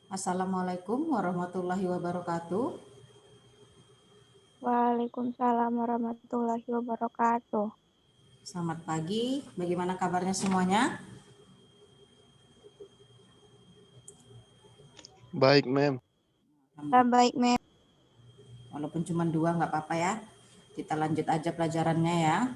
Assalamualaikum warahmatullahi wabarakatuh. Waalaikumsalam warahmatullahi wabarakatuh. Selamat pagi, bagaimana kabarnya semuanya? Baik, Mem. Baik, Mem. Walaupun cuma 2 nggak apa-apa ya. Kita lanjut aja pelajarannya ya.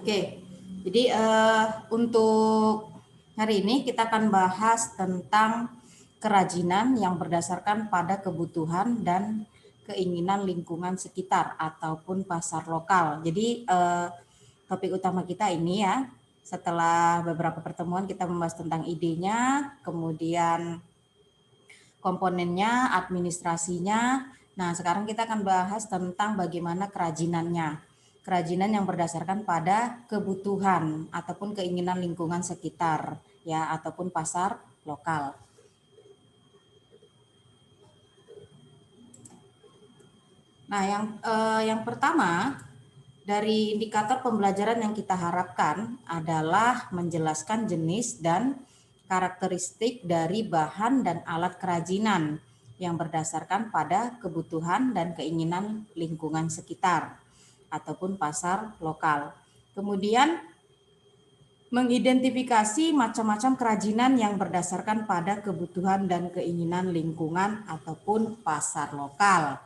Oke, jadi untuk hari ini kita akan bahas tentang kerajinan yang berdasarkan pada kebutuhan dan keinginan lingkungan sekitar ataupun pasar lokal. Jadi topik utama kita ini ya, setelah beberapa pertemuan kita membahas tentang idenya, kemudian komponennya, administrasinya. Nah, sekarang kita akan bahas tentang bagaimana kerajinannya. Kerajinan yang berdasarkan pada kebutuhan ataupun keinginan lingkungan sekitar ya ataupun pasar lokal. Nah, yang pertama dari indikator pembelajaran yang kita harapkan adalah menjelaskan jenis dan karakteristik dari bahan dan alat kerajinan yang berdasarkan pada kebutuhan dan keinginan lingkungan sekitar ataupun pasar lokal. Kemudian mengidentifikasi macam-macam kerajinan yang berdasarkan pada kebutuhan dan keinginan lingkungan ataupun pasar lokal.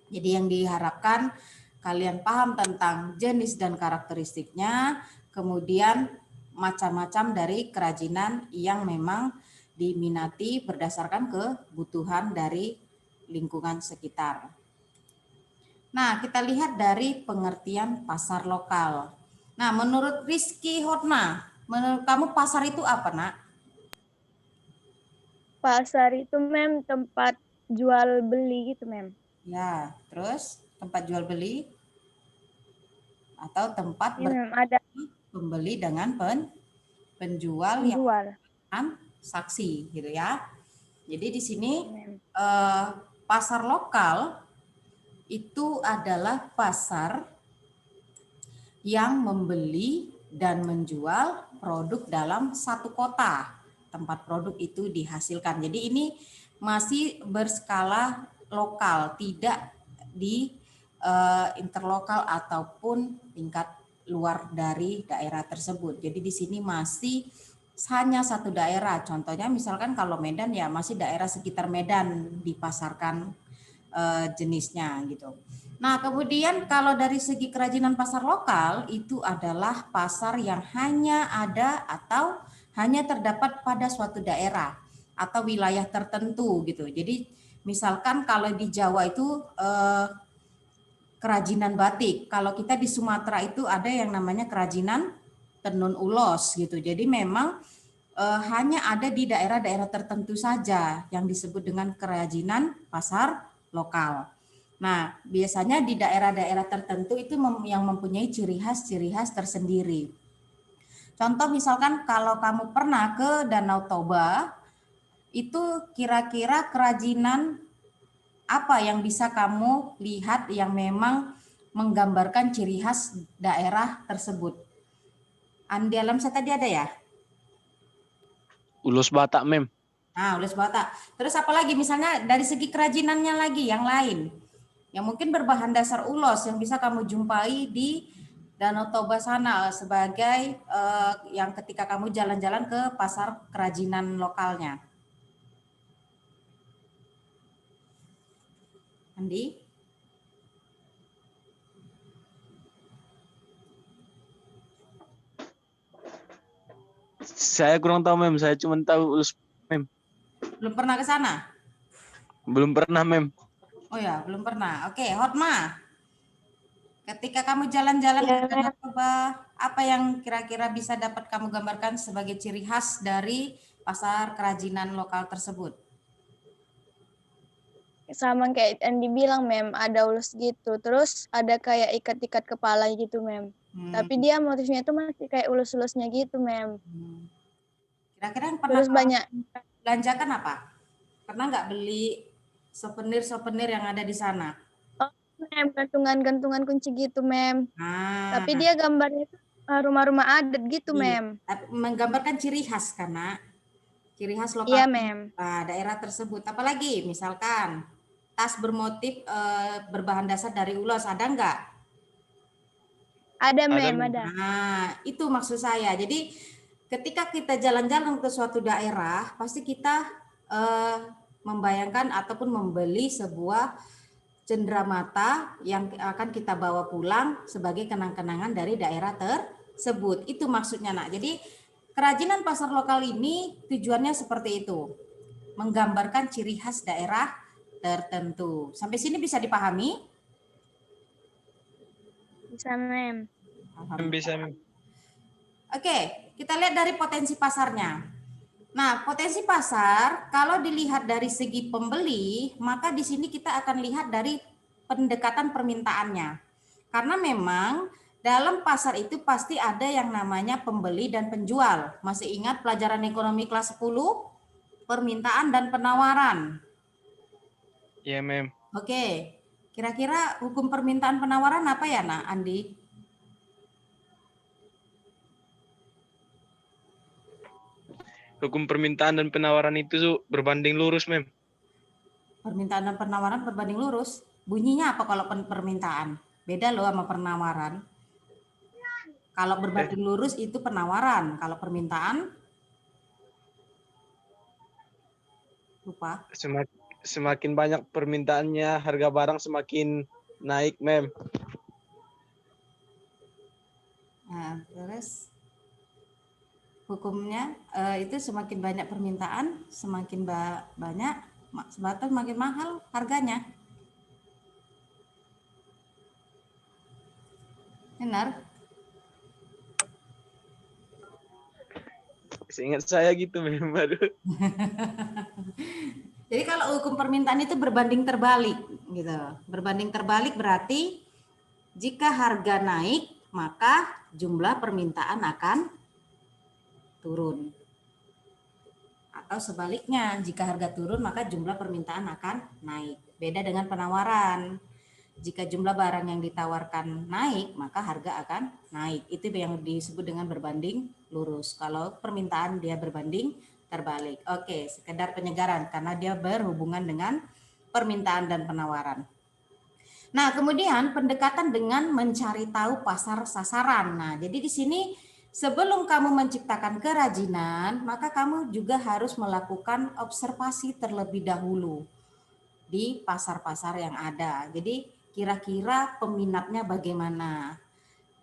Jadi yang diharapkan kalian paham tentang jenis dan karakteristiknya, kemudian macam-macam dari kerajinan yang memang diminati berdasarkan kebutuhan dari lingkungan sekitar. Nah, kita lihat dari pengertian pasar lokal. Nah, menurut Rizky Hotma, menurut kamu pasar itu apa, Nak? Pasar itu, Mem, tempat jual beli gitu, Mem. Ya, terus tempat jual beli atau tempat Iya, Mem, ada pembeli dengan penjual yang penjual. saksi gitu ya. Jadi di sini Mem. pasar lokal itu adalah pasar yang membeli dan menjual produk dalam satu kota tempat produk itu dihasilkan. Jadi ini masih berskala lokal, tidak di interlokal ataupun tingkat luar dari daerah tersebut. Jadi di sini masih hanya satu daerah. Contohnya misalkan kalau Medan ya masih daerah sekitar Medan dipasarkan jenisnya gitu. Nah, kemudian kalau dari segi kerajinan pasar lokal itu adalah pasar yang hanya ada atau hanya terdapat pada suatu daerah atau wilayah tertentu gitu. Jadi misalkan kalau di Jawa itu kerajinan batik. Kalau kita di Sumatera itu ada yang namanya kerajinan tenun ulos gitu. Jadi memang hanya ada di daerah-daerah tertentu saja yang disebut dengan kerajinan pasar lokal. Nah, biasanya di daerah-daerah tertentu itu yang mempunyai ciri khas tersendiri. Contoh misalkan kalau kamu pernah ke Danau Toba, itu kira-kira kerajinan apa yang bisa kamu lihat yang memang menggambarkan ciri khas daerah tersebut? Di alam saya tadi ada ya? Ulus Batak, Mem. Nah, ules Batak. Terus apalagi misalnya dari segi kerajinannya lagi yang lain. Yang mungkin berbahan dasar ulos yang bisa kamu jumpai di Danau Toba sana sebagai yang ketika kamu jalan-jalan ke pasar kerajinan lokalnya. Andi? Saya kurang tahu, Mem. Saya cuma tahu ulus, Mem. Belum pernah ke sana? Belum pernah, Mem. Oh ya, belum pernah. Oke, Hotma. Ketika kamu jalan-jalan ke Ya, Mem. Danau Toba, apa yang kira-kira bisa dapat kamu gambarkan sebagai ciri khas dari pasar kerajinan lokal tersebut? Sama kayak yang dibilang, Mem, ada ulus gitu. Terus ada kayak ikat-ikat kepala gitu, Mem. Tapi dia motifnya itu masih kayak ulus-ulusnya gitu, Mem. Kira-kira yang pernah Terus banyak belanjakan apa? Pernah nggak beli souvenir-souvenir yang ada di sana? Mem, gantungan-gantungan kunci gitu, Mem. Nah, Tapi dia gambarnya itu rumah-rumah adat gitu, iya. Mem. Menggambarkan ciri khas karena ciri khas lokal Iya, Mem. daerah tersebut. Apalagi misalkan tas bermotif berbahan dasar dari ulos, ada nggak? Ada, Ada, Mem, Mem. ada. Nah, itu maksud saya. Jadi ketika kita jalan-jalan ke suatu daerah, pasti kita membayangkan ataupun membeli sebuah cenderamata yang akan kita bawa pulang sebagai kenang-kenangan dari daerah tersebut. Itu maksudnya, Nak. Jadi kerajinan pasar lokal ini tujuannya seperti itu. Menggambarkan ciri khas daerah tertentu. Sampai sini bisa dipahami? Bisa, Mem. Bisa, Mem. Oke, kita lihat dari potensi pasarnya. Nah, potensi pasar kalau dilihat dari segi pembeli, maka di sini kita akan lihat dari pendekatan permintaannya. Karena memang dalam pasar itu pasti ada yang namanya pembeli dan penjual. Masih ingat pelajaran ekonomi kelas 10? Permintaan dan penawaran. Iya, Mem. Oke, kira-kira hukum permintaan penawaran apa ya, Nak, Andi? Hukum permintaan dan penawaran itu berbanding lurus, Mem. Permintaan dan penawaran berbanding lurus. Bunyinya apa kalau permintaan? Beda loh sama penawaran. Kalau berbanding lurus itu penawaran. Kalau permintaan lupa. Semakin banyak permintaannya, harga barang semakin naik, Mem. Nah, terus hukumnya itu semakin banyak permintaan, semakin banyak sebatas makin mahal harganya. Benar? Seingat saya gitu, Mem. Aduh. Jadi kalau hukum permintaan itu berbanding terbalik gitu. Berbanding terbalik berarti jika harga naik, maka jumlah permintaan akan turun. Atau sebaliknya, jika harga turun, maka jumlah permintaan akan naik. Beda dengan penawaran. Jika jumlah barang yang ditawarkan naik, maka harga akan naik. Itu yang disebut dengan berbanding lurus. Kalau permintaan dia berbanding terbalik. Oke, sekedar penyegaran karena dia berhubungan dengan permintaan dan penawaran. Nah, kemudian pendekatan dengan mencari tahu pasar sasaran. Nah, jadi di sini sebelum kamu menciptakan kerajinan, maka kamu juga harus melakukan observasi terlebih dahulu di pasar-pasar yang ada. Jadi kira-kira peminatnya bagaimana?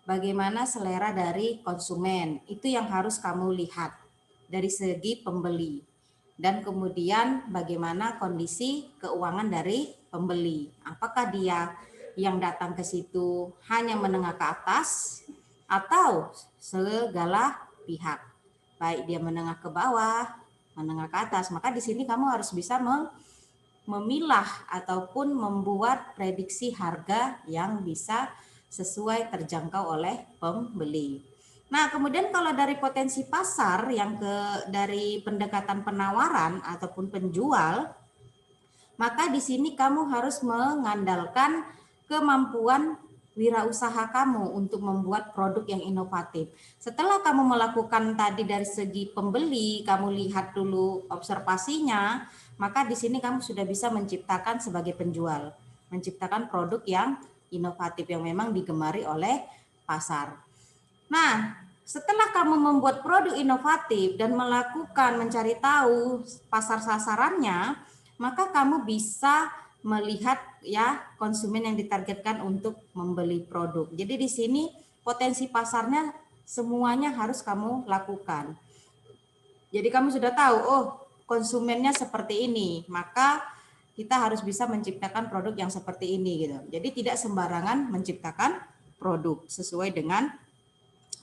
Bagaimana selera dari konsumen? Itu yang harus kamu lihat dari segi pembeli. Dan kemudian bagaimana kondisi keuangan dari pembeli? Apakah dia yang datang ke situ hanya menengah ke atas atau segala pihak? Baik dia menengah ke bawah, menengah ke atas, maka di sini kamu harus bisa memilah ataupun membuat prediksi harga yang bisa sesuai terjangkau oleh pembeli. Nah, kemudian kalau dari potensi pasar yang dari pendekatan penawaran ataupun penjual, maka di sini kamu harus mengandalkan kemampuan wirausaha kamu untuk membuat produk yang inovatif. Setelah kamu melakukan tadi dari segi pembeli, kamu lihat dulu observasinya, maka di sini kamu sudah bisa menciptakan sebagai penjual, menciptakan produk yang inovatif yang memang digemari oleh pasar. Nah, setelah kamu membuat produk inovatif dan melakukan mencari tahu pasar sasarannya, maka kamu bisa melihat ya konsumen yang ditargetkan untuk membeli produk. Jadi di sini potensi pasarnya semuanya harus kamu lakukan. Jadi kamu sudah tahu, oh konsumennya seperti ini, maka kita harus bisa menciptakan produk yang seperti ini gitu. Jadi tidak sembarangan menciptakan produk sesuai dengan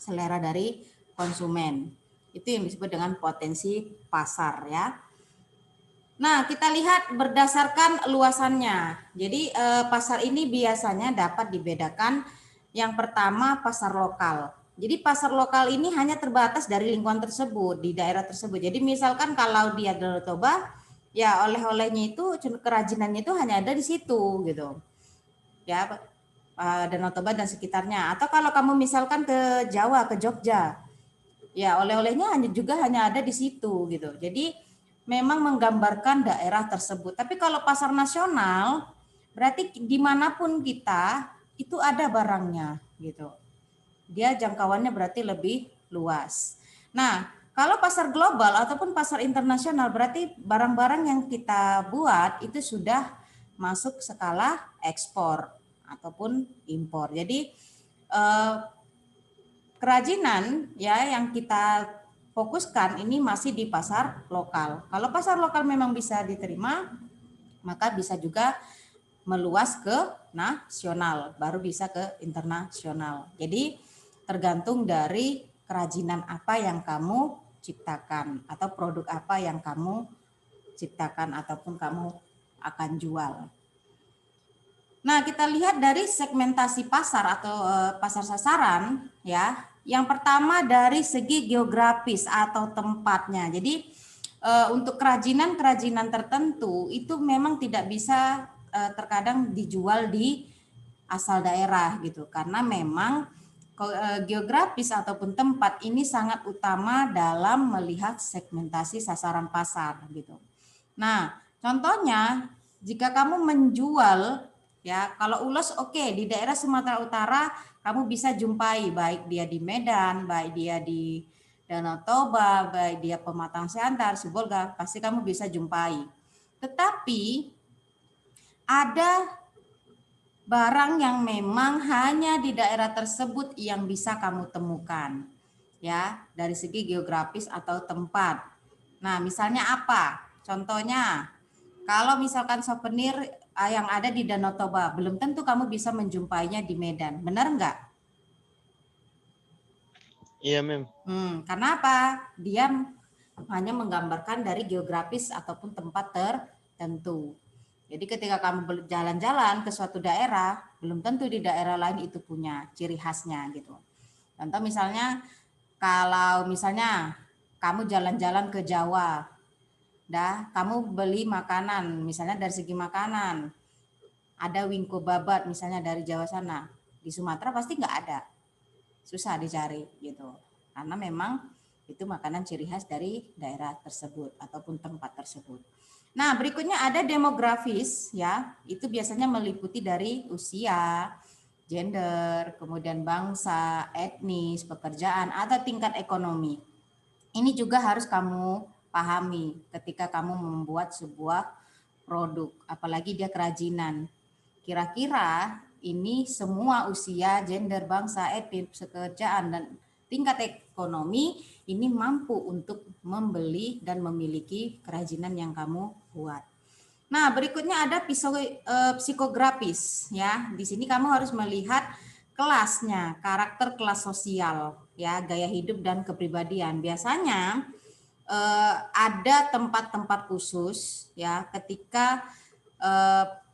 selera dari konsumen. Itu yang disebut dengan potensi pasar ya. Nah, kita lihat berdasarkan luasannya. Jadi pasar ini biasanya dapat dibedakan Yang pertama pasar lokal. Jadi pasar lokal ini hanya terbatas dari lingkungan tersebut, di daerah tersebut. Jadi misalkan kalau di Danau Toba, ya oleh-olehnya itu, kerajinannya itu hanya ada di situ gitu. Ya, Danau Toba dan sekitarnya. Atau kalau kamu misalkan ke Jawa, ke Jogja, ya oleh-olehnya hanya ada di situ gitu. Jadi memang menggambarkan daerah tersebut. Tapi kalau pasar nasional berarti dimanapun kita itu ada barangnya gitu. Dia jangkauannya berarti lebih luas. Nah, kalau pasar global ataupun pasar internasional berarti barang-barang yang kita buat itu sudah masuk skala ekspor ataupun impor. Jadi kerajinan ya yang kita fokuskan ini masih di pasar lokal. Kalau pasar lokal memang bisa diterima, maka bisa juga meluas ke nasional, baru bisa ke internasional. Jadi tergantung dari kerajinan apa yang kamu ciptakan atau produk apa yang kamu ciptakan ataupun kamu akan jual. Nah, kita lihat dari segmentasi pasar atau pasar sasaran ya. Yang pertama dari segi geografis atau tempatnya. Jadi untuk kerajinan-kerajinan tertentu itu memang tidak bisa terkadang dijual di asal daerah gitu. Karena memang geografis ataupun tempat ini sangat utama dalam melihat segmentasi sasaran pasar gitu. Nah, contohnya jika kamu menjual ya, kalau ulos oke, di daerah Sumatera Utara kamu bisa jumpai baik dia di Medan, baik dia di Danau Toba, baik dia Pematang Siantar, Sibolga, pasti kamu bisa jumpai. Tetapi ada barang yang memang hanya di daerah tersebut yang bisa kamu temukan. Ya, dari segi geografis atau tempat. Nah, misalnya apa? Contohnya, kalau misalkan souvenir yang ada di Danau Toba, belum tentu kamu bisa menjumpainya di Medan. Benar enggak? Iya, Mem. Karena apa? Dia hanya menggambarkan dari geografis ataupun tempat tertentu. Jadi ketika kamu berjalan-jalan ke suatu daerah, belum tentu di daerah lain itu punya ciri khasnya gitu. Contoh misalnya, kalau misalnya kamu jalan-jalan ke Jawa, kamu beli makanan, misalnya dari segi makanan, ada wingko babat misalnya dari Jawa sana, di Sumatera pasti nggak ada, susah dicari gitu, karena memang itu makanan ciri khas dari daerah tersebut ataupun tempat tersebut. Nah, berikutnya ada demografis ya, itu biasanya meliputi dari usia, gender, kemudian bangsa, etnis, pekerjaan, atau tingkat ekonomi. Ini juga harus kamu pahami ketika kamu membuat sebuah produk, apalagi dia kerajinan. Kira-kira ini semua usia, gender, bangsa, etnis, pekerjaan, dan tingkat ekonomi ini mampu untuk membeli dan memiliki kerajinan yang kamu buat. Nah, berikutnya ada psikografis ya. Di sini kamu harus melihat kelasnya, karakter kelas sosial ya, gaya hidup dan kepribadian. Biasanya ada tempat-tempat khusus ya ketika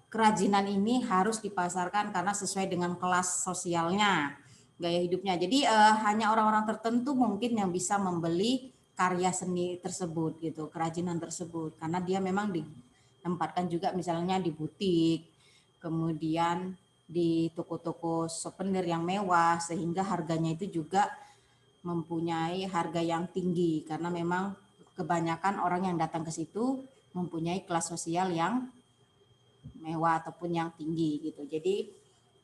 kerajinan ini harus dipasarkan karena sesuai dengan kelas sosialnya, gaya hidupnya. Jadi hanya orang-orang tertentu mungkin yang bisa membeli karya seni tersebut gitu, kerajinan tersebut, karena dia memang ditempatkan juga misalnya di butik, kemudian di toko-toko souvenir yang mewah, sehingga harganya itu juga mempunyai harga yang tinggi karena memang kebanyakan orang yang datang ke situ mempunyai kelas sosial yang mewah ataupun yang tinggi gitu. Jadi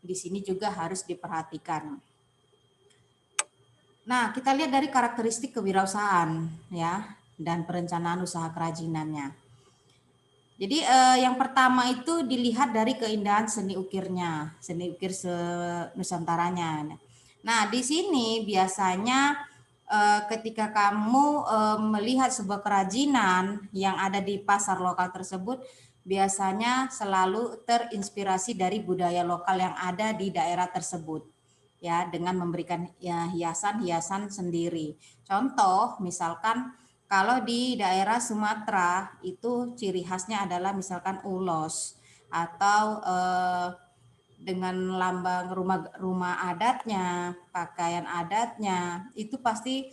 di sini juga harus diperhatikan. Nah, kita lihat dari karakteristik kewirausahaan ya dan perencanaan usaha kerajinannya. Jadi yang pertama itu dilihat dari keindahan seni ukirnya, seni ukir Nusantaranya. Nah, di sini biasanya ketika kamu melihat sebuah kerajinan yang ada di pasar lokal tersebut, biasanya selalu terinspirasi dari budaya lokal yang ada di daerah tersebut, ya, dengan memberikan ya, hiasan-hiasan sendiri. Contoh, misalkan kalau di daerah Sumatera itu ciri khasnya adalah misalkan ulos atau dengan lambang rumah adatnya, pakaian adatnya, itu pasti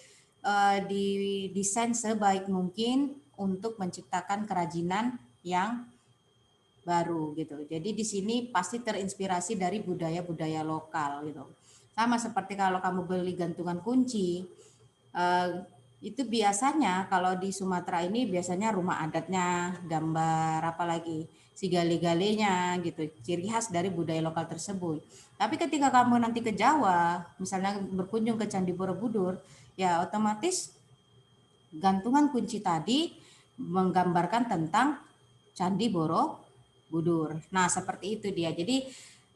didesain sebaik mungkin untuk menciptakan kerajinan yang baru gitu. Jadi di sini pasti terinspirasi dari budaya-budaya lokal gitu. Sama seperti kalau kamu beli gantungan kunci, itu biasanya kalau di Sumatera ini biasanya rumah adatnya, gambar apalagi si gale-galenya gitu, ciri khas dari budaya lokal tersebut. Tapi ketika kamu nanti ke Jawa, misalnya berkunjung ke Candi Borobudur, ya otomatis gantungan kunci tadi menggambarkan tentang Candi Borobudur. Nah, seperti itu dia. Jadi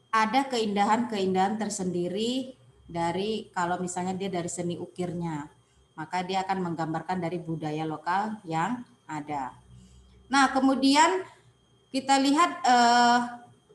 ada keindahan-keindahan tersendiri dari kalau misalnya dia dari seni ukirnya, maka dia akan menggambarkan dari budaya lokal yang ada. Nah, kemudian kita lihat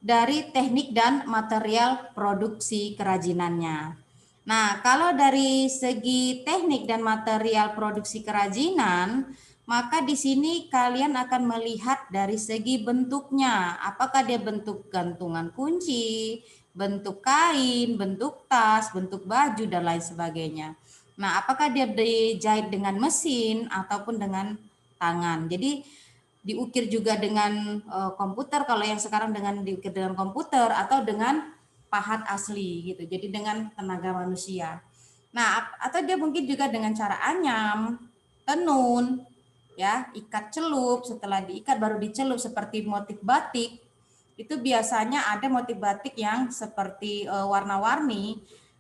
dari teknik dan material produksi kerajinannya. Nah, kalau dari segi teknik dan material produksi kerajinan, maka di sini kalian akan melihat dari segi bentuknya. Apakah dia bentuk gantungan kunci, bentuk kain, bentuk tas, bentuk baju, dan lain sebagainya. Nah, apakah dia dijahit dengan mesin ataupun dengan tangan. Jadi diukir juga dengan komputer, kalau yang sekarang dengan diukir dengan komputer atau dengan pahat asli gitu. Jadi dengan tenaga manusia. Nah, atau dia mungkin juga dengan cara anyam, tenun, ya, ikat celup, setelah diikat baru dicelup seperti motif batik. Itu biasanya ada motif batik yang seperti warna-warni.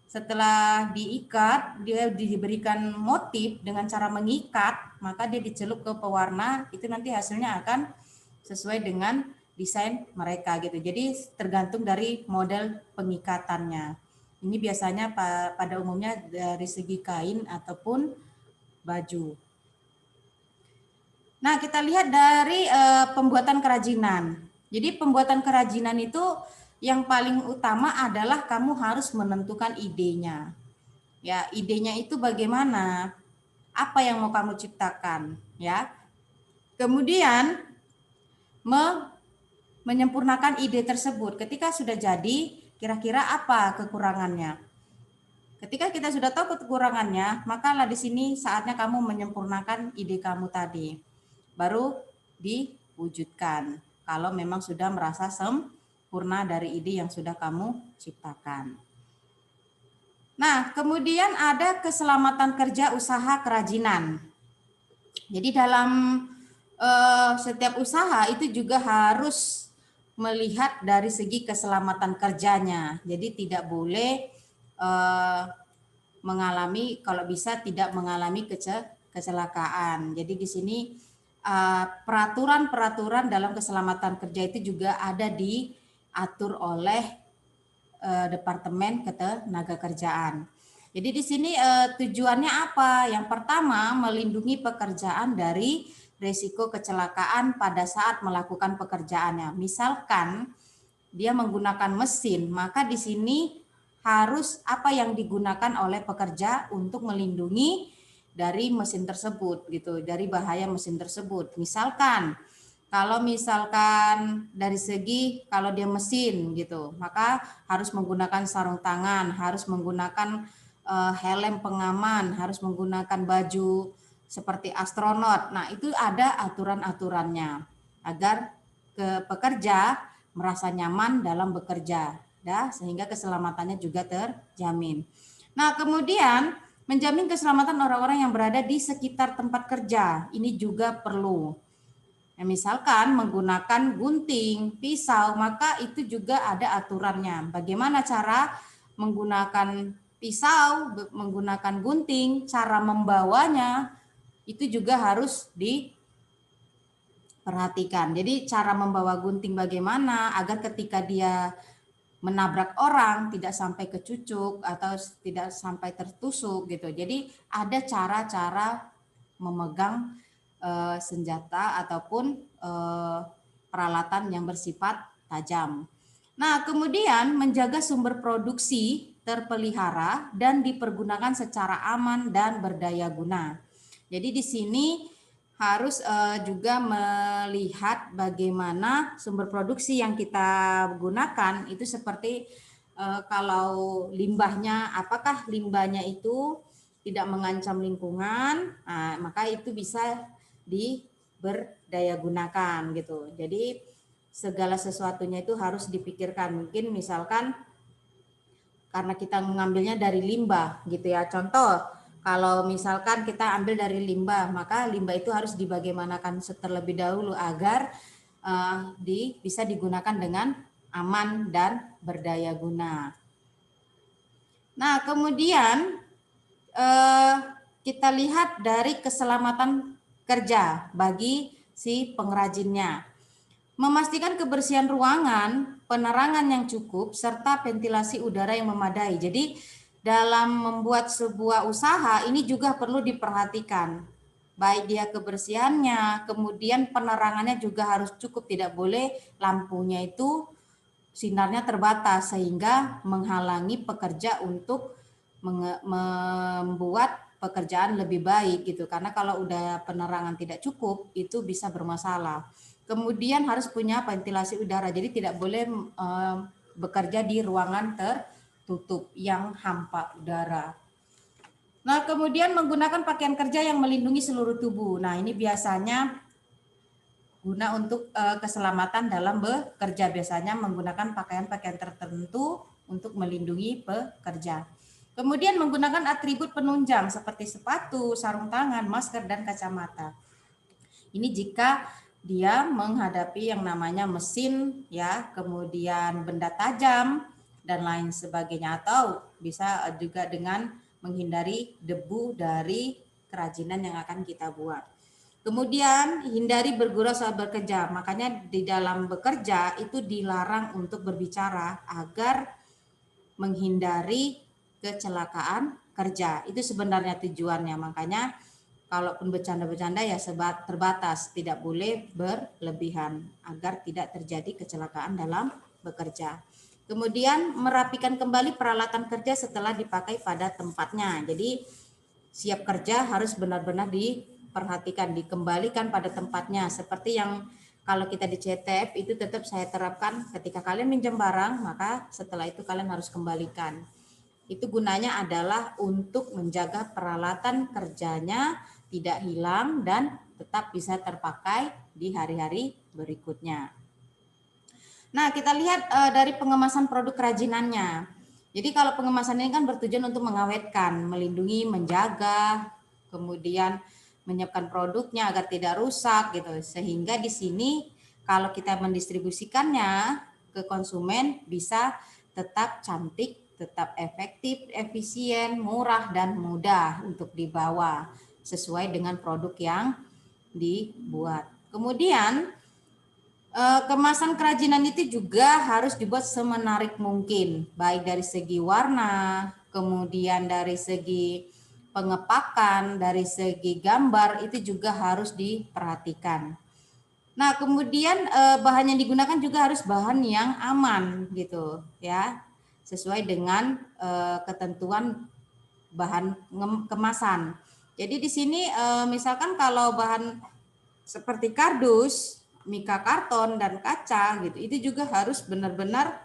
Setelah diikat, dia diberikan motif dengan cara mengikat, maka dia dicelup ke pewarna, itu nanti hasilnya akan sesuai dengan desain mereka gitu. Jadi tergantung dari model pengikatannya. Ini biasanya pada umumnya dari segi kain ataupun baju. Nah, kita lihat dari pembuatan kerajinan. Jadi pembuatan kerajinan itu yang paling utama adalah kamu harus menentukan idenya. Ya, idenya itu bagaimana? Apa yang mau kamu ciptakan, ya? Kemudian menyempurnakan ide tersebut. Ketika sudah jadi, kira-kira apa kekurangannya? Ketika kita sudah tahu kekurangannya, makalah di sini saatnya kamu menyempurnakan ide kamu tadi. Baru diwujudkan. Kalau memang sudah merasa sempurna dari ide yang sudah kamu ciptakan. Nah, kemudian ada keselamatan kerja usaha kerajinan. Jadi dalam setiap usaha itu juga harus melihat dari segi keselamatan kerjanya. Jadi tidak boleh mengalami, kalau bisa tidak mengalami kecelakaan. Jadi di sini peraturan-peraturan dalam keselamatan kerja itu juga ada diatur oleh Departemen Ketenagakerjaan. Jadi di sini tujuannya apa? Yang pertama, melindungi pekerjaan dari risiko kecelakaan pada saat melakukan pekerjaannya. Misalkan dia menggunakan mesin, maka di sini harus apa yang digunakan oleh pekerja untuk melindungi dari mesin tersebut gitu, dari bahaya mesin tersebut. Misalkan kalau misalkan dari segi kalau dia mesin gitu, maka harus menggunakan sarung tangan, harus menggunakan helm pengaman, harus menggunakan baju seperti astronot. Nah, itu ada aturan-aturannya agar pekerja merasa nyaman dalam bekerja, ya, sehingga keselamatannya juga terjamin. Nah, kemudian menjamin keselamatan orang-orang yang berada di sekitar tempat kerja. Ini juga perlu. Ya, misalkan menggunakan gunting, pisau, maka itu juga ada aturannya. Bagaimana cara menggunakan pisau, menggunakan gunting, cara membawanya, itu juga harus diperhatikan. Jadi cara membawa gunting bagaimana agar ketika dia menabrak orang tidak sampai kecucuk atau tidak sampai tertusuk gitu. Jadi ada cara-cara memegang senjata ataupun peralatan yang bersifat tajam. Nah, kemudian menjaga sumber produksi terpelihara dan dipergunakan secara aman dan berdaya guna. Jadi di sini harus juga melihat bagaimana sumber produksi yang kita gunakan itu seperti kalau limbahnya, apakah limbahnya itu tidak mengancam lingkungan, nah, maka itu bisa diberdayagunakan gitu. Jadi segala sesuatunya itu harus dipikirkan. Mungkin misalkan karena kita mengambilnya dari limbah gitu ya. Contoh, kalau misalkan kita ambil dari limbah, maka limbah itu harus dibagaimanakan terlebih dahulu agar bisa digunakan dengan aman dan berdaya guna. Nah, kemudian kita lihat dari keselamatan kerja bagi si pengrajinnya. Memastikan kebersihan ruangan, penerangan yang cukup, serta ventilasi udara yang memadai. Jadi dalam membuat sebuah usaha ini juga perlu diperhatikan. Baik dia kebersihannya, kemudian penerangannya juga harus cukup. Tidak boleh lampunya itu sinarnya terbatas sehingga menghalangi pekerja untuk membuat pekerjaan lebih baik gitu. Karena kalau udah penerangan tidak cukup itu bisa bermasalah. Kemudian harus punya ventilasi udara. Jadi tidak boleh bekerja di ruangan tertutup yang hampa udara. Nah, kemudian menggunakan pakaian kerja yang melindungi seluruh tubuh. Nah, ini biasanya guna untuk keselamatan dalam bekerja, biasanya menggunakan pakaian-pakaian tertentu untuk melindungi pekerja. Kemudian menggunakan atribut penunjang seperti sepatu, sarung tangan, masker, dan kacamata. Ini jika dia menghadapi yang namanya mesin, ya, kemudian benda tajam dan lain sebagainya, atau bisa juga dengan menghindari debu dari kerajinan yang akan kita buat. Kemudian hindari bergurau saat bekerja. Makanya di dalam bekerja itu dilarang untuk berbicara agar menghindari kecelakaan kerja. Itu sebenarnya tujuannya. Makanya kalaupun bercanda-bercanda ya terbatas, tidak boleh berlebihan agar tidak terjadi kecelakaan dalam bekerja. Kemudian merapikan kembali peralatan kerja setelah dipakai pada tempatnya. Jadi siap kerja harus benar-benar diperhatikan, dikembalikan pada tempatnya. Seperti yang kalau kita di CTF itu tetap saya terapkan, ketika kalian minjem barang, maka setelah itu kalian harus kembalikan. Itu gunanya adalah untuk menjaga peralatan kerjanya tidak hilang dan tetap bisa terpakai di hari-hari berikutnya. Nah, kita lihat dari pengemasan produk kerajinannya. Jadi kalau pengemasan ini kan bertujuan untuk mengawetkan, melindungi, menjaga, kemudian menyiapkan produknya agar tidak rusak gitu. Sehingga di sini kalau kita mendistribusikannya ke konsumen bisa tetap cantik, tetap efektif, efisien, murah, dan mudah untuk dibawa sesuai dengan produk yang dibuat. Kemudian kemasan kerajinan itu juga harus dibuat semenarik mungkin, baik dari segi warna, kemudian dari segi pengepakan, dari segi gambar itu juga harus diperhatikan. Nah, kemudian bahan yang digunakan juga harus bahan yang aman gitu ya, sesuai dengan ketentuan bahan kemasan. Jadi di sini misalkan kalau bahan seperti kardus, mika karton dan kaca gitu, itu juga harus benar-benar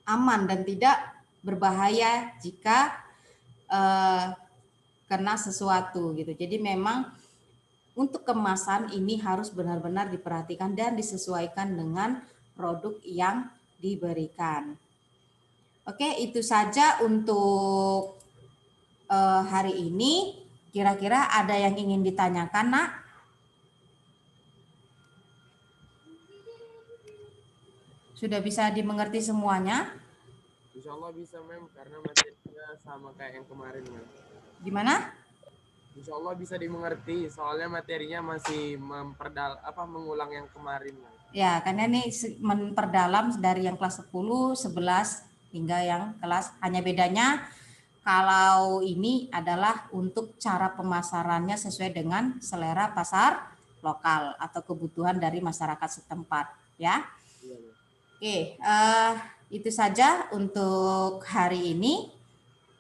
aman dan tidak berbahaya jika kena sesuatu gitu. Jadi memang untuk kemasan ini harus benar-benar diperhatikan dan disesuaikan dengan produk yang diberikan. Oke, itu saja untuk hari ini. Kira-kira ada yang ingin ditanyakan, Nak? Sudah bisa dimengerti semuanya? Insya Allah bisa, Mem, karena materinya sama kayak yang kemarin, Mem. Gimana? Insya Allah bisa dimengerti, soalnya materinya masih mengulang yang kemarin, Mem. Ya, karena ini memperdalam dari yang kelas 10, 11 hingga yang kelas, hanya bedanya kalau ini adalah untuk cara pemasarannya sesuai dengan selera pasar lokal atau kebutuhan dari masyarakat setempat, ya. Iya, Mem. Oke, itu saja untuk hari ini.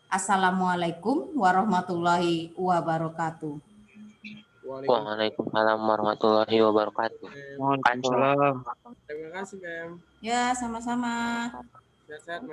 Assalamualaikum warahmatullahi wabarakatuh. Waalaikumsalam warahmatullahi wabarakatuh. Mem. Waalaikumsalam. Terima kasih, Mem. Ya, sama-sama. Sehat-sehat, Mem.